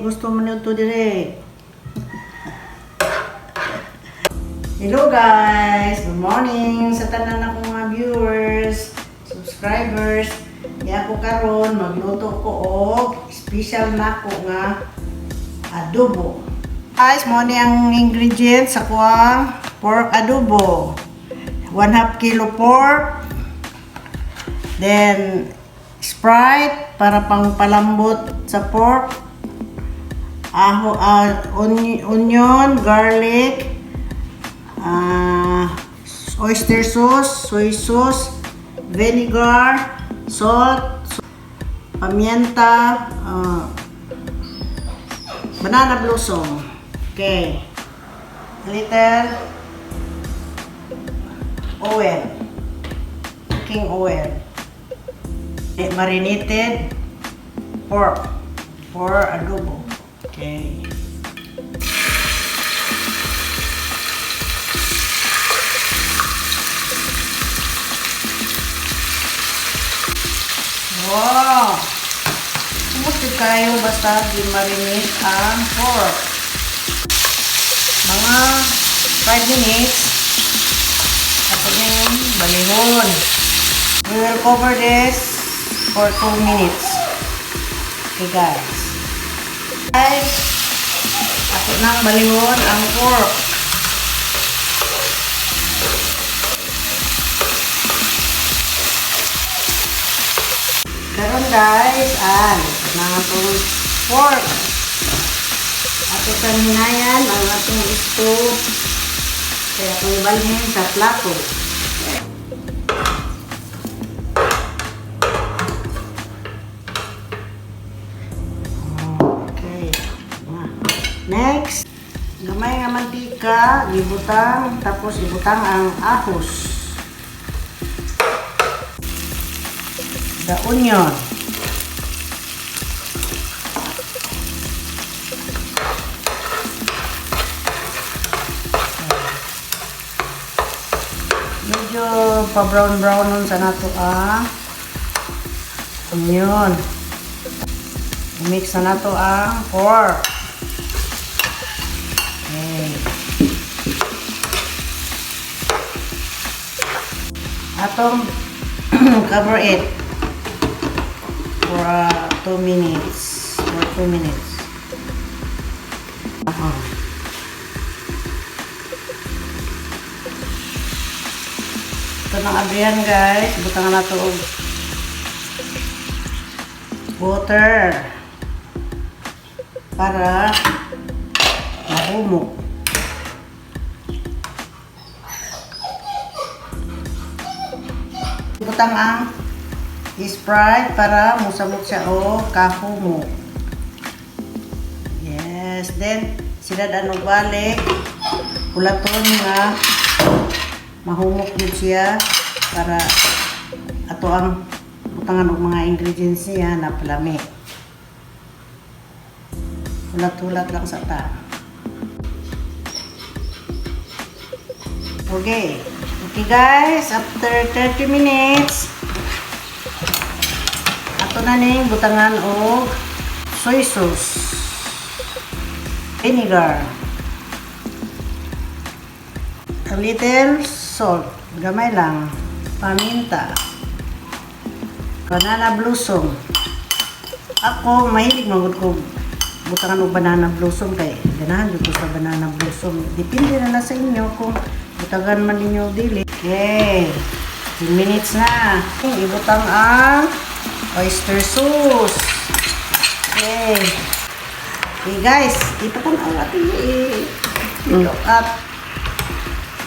gusto mo nito dire. Hello guys! Good morning sa tanan akong mga viewers, subscribers. Kaya ako karon magluto ko og special nako nga adobo. Guys, mo ni ang ingredients sa kuang pork adobo. 1/2 kilo pork. Then Sprite para pang palambot sa pork. Onion, garlic, oyster sauce, soy sauce, vinegar, salt, pimienta, banana blossom. Okay. A little oil, cooking oil. Marinated pork for adobo. Okay. Wow! Sumuti kayo basta i-marinate ang pork. Mga 5 minutes. Tapos na yung balihon. We will cover this for 2 minutes. Okay guys. Guys, ako nang balihon ang pork. Karon guys, ito na itong pork. Ato sang hinayan ang atong stove. Kaya itong ibalhin sa plato. Okay. Next, gamay nga mantika, ibutang, tapos ibutang ang ahos. The onion. Medyo pa-brown nun sa nato ang onion. I-mix na nato ang pork. Okay. Atong cover it for 2 minutes. For 2 minutes. Ito ng abrihan guys. Butangan na ito og water para mahumok. Butang ang Sprite para musabot siya o kahumok. Yes, then sila danog balik ulaton nga mahumok din siya para ato ang butangan og mga ingredients niya na palami. Ulat-ulat lang sa ta. Okay. Okay guys, after 30 minutes ato na ning butangan og soy sauce, vinegar, a little salt, gamay lang, paminta, banana blossom. Ako mahilig magud ko butangan og banana blossom kay ganahan jud ko sa banana blossom. Depende na lang sa inyo kung butangan man ninyo dili. Okay. 10 minutes na. Ibutang ang oyster sauce. Okay. Okay guys, ito po ang ating look at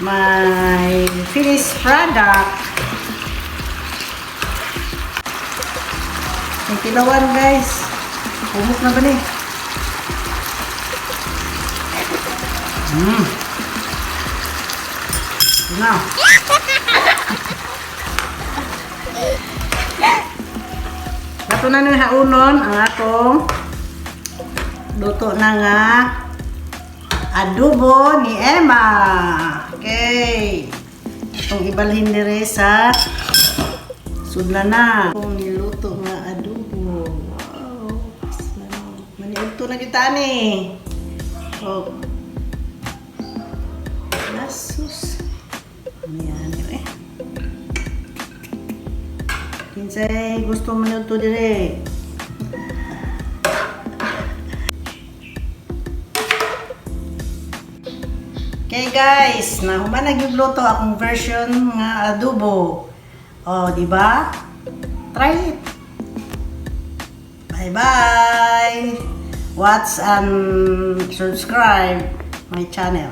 my finished product. Yung kilawan guys. Pumuk na ba ni? Now. Ito na nang haunon ang atong luto na nga adobo ni Emma. Okay. Itong ibalhin ni Reza. Sudla na. Itong niluto nga adobo. Wow. Maniudto na kita ni. Oh. Nasus. Ayan, eh. Kinsay gusto mo nito dire. Okay guys, nahuman nagluto akong version nga adobo. Oh, di ba? Try it. Bye bye. Watch and subscribe my channel.